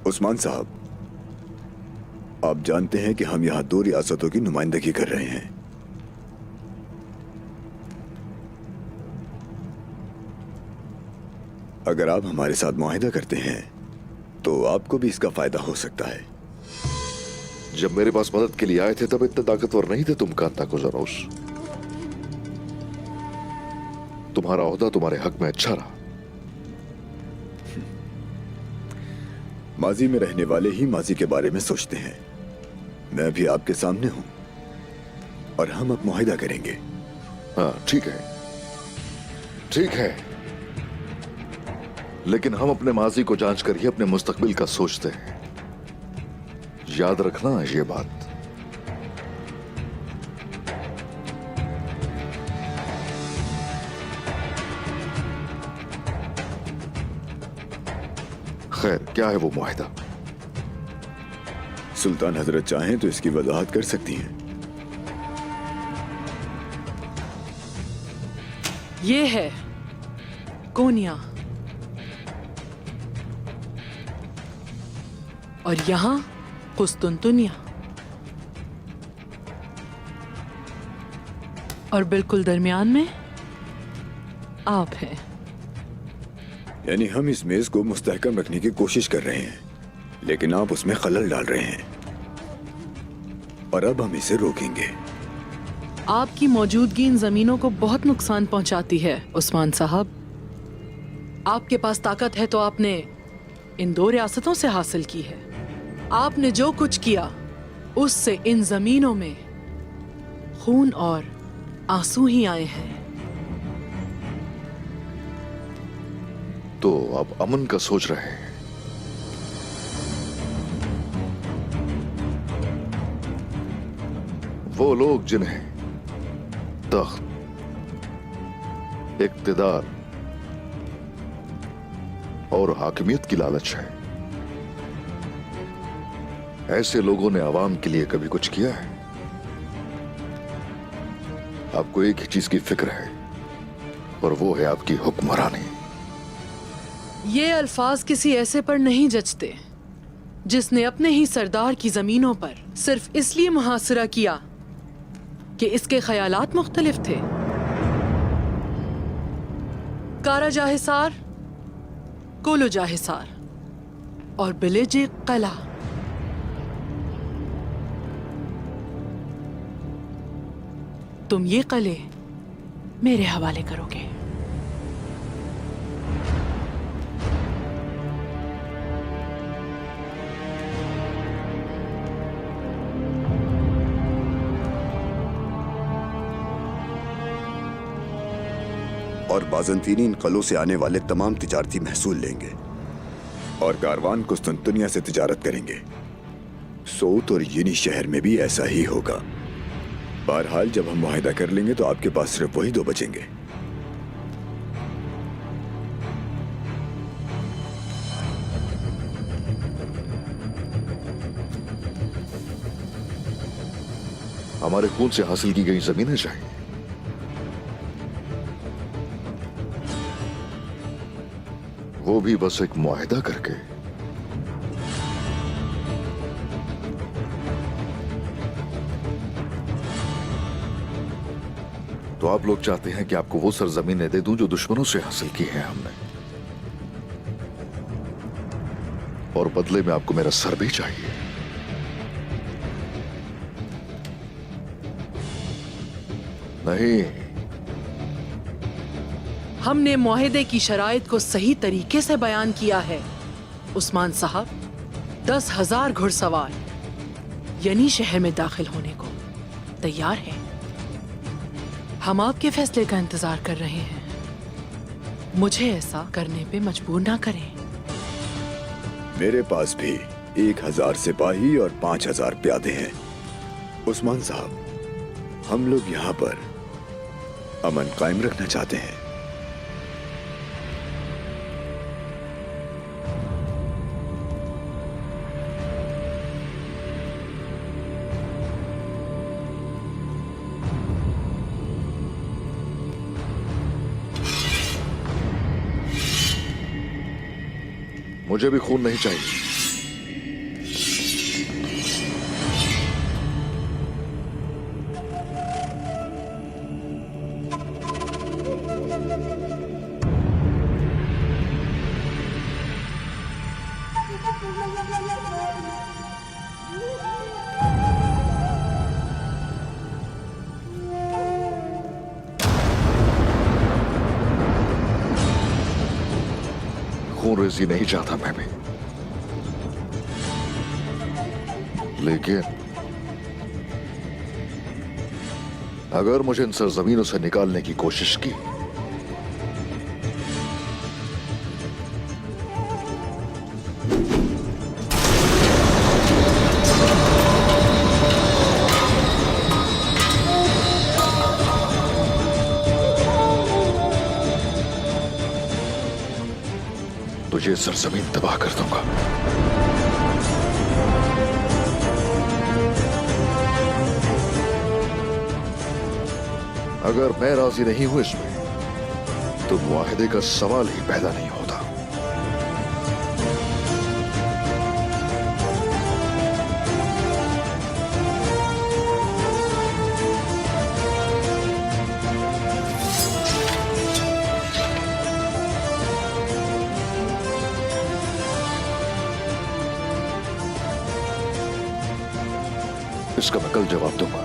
उस्मान साहब, आप जानते हैं कि हम यहाँ दो रियासतों की नुमाइंदगी कर रहे हैं। अगर आप हमारे साथ मुआहिदा करते हैं तो आपको भी इसका फायदा हो सकता है। जब मेरे पास मदद के लिए आए थे तब इतने ताकतवर नहीं थे तुम, कांता गुजरोस। तुम्हारा ओहदा तुम्हारे हक में अच्छा रहा। माजी में रहने वाले ही माजी के बारे में सोचते हैं। मैं भी आपके सामने हूं और हम अब मुआहिदा करेंगे। हाँ ठीक है, ठीक है, लेकिन हम अपने माजी को जांच कर ही अपने मुस्तकबिल का सोचते हैं। याद रखना ये बात। खैर, क्या है वो मुआहिदा? सुल्तान हजरत चाहें तो इसकी वजाहत कर सकती हैं। ये है कोनिया और यहां कुस्तुनतुनिया, और बिल्कुल दरमियान में आप हैं। यानी हम इस मेज को मुस्तहकम रखने की कोशिश कर रहे हैं, लेकिन आप उसमें खलल डाल रहे हैं और अब हम इसे रोकेंगे। आपकी मौजूदगी इन जमीनों को बहुत नुकसान पहुंचाती है उस्मान साहब। आपके पास ताकत है तो आपने इन दो रियासतों से हासिल की है। आपने जो कुछ किया उससे इन जमीनों में खून और आंसू ही आए हैं। तो अब अमन का सोच रहे हैं। वो लोग जिन्हें तख्त, इक्तिदार और हाकिमियत की लालच है, ऐसे लोगों ने आवाम के लिए कभी कुछ किया है? आपको एक ही चीज की फिक्र है और वो है आपकी हुक्मरानी। ये अल्फाज किसी ऐसे पर नहीं जचते जिसने अपने ही सरदार की जमीनों पर सिर्फ इसलिए मुहासरा किया कि इसके ख्यालात मुख्तलिफ थे। कारा जाहिसार, कोलो जाहिसार और बिलेज कला। तुम ये कले मेरे हवाले करोगे। और बाज़ंतीनी इन कलों से आने वाले तमाम तिजारती महसूल लेंगे और कारवान कुस्तुनतुनिया से तिजारत करेंगे। सोत और यिनी शहर में भी ऐसा ही होगा। बहरहाल जब हम मुआहिदा कर लेंगे तो आपके पास सिर्फ वही दो बचेंगे। हमारे खून से हासिल की गई जमीनें चाहिए। वो भी बस एक मुआहिदा करके। तो आप लोग चाहते हैं कि आपको वो सरजमीनें दे दूं जो दुश्मनों से हासिल की हैं हमने, और बदले में आपको मेरा सर भी चाहिए। नहीं, हमने मुआहिदे की शराइत को सही तरीके से बयान किया है उस्मान साहब। 10,000 घुड़सवार यानी शहर में दाखिल होने को तैयार हैं। हम आपके फैसले का इंतजार कर रहे हैं। मुझे ऐसा करने पे मजबूर ना करें। मेरे पास भी 1,000 सिपाही और 5,000 प्यादे हैं। उस्मान साहब, हम लोग यहाँ पर अमन कायम रखना चाहते हैं। मुझे भी खून नहीं चाहिए। खून रेजी नहीं चाहता मैं भी, लेकिन अगर मुझे इन सरजमीनों से निकालने की कोशिश की तो ये सरजमीन तबाह कर दूंगा। अगर मैं राजी नहीं हूं इसमें तो मुआहदे का सवाल ही पैदा नहीं होता। इसका मैं कल जवाब दूंगा।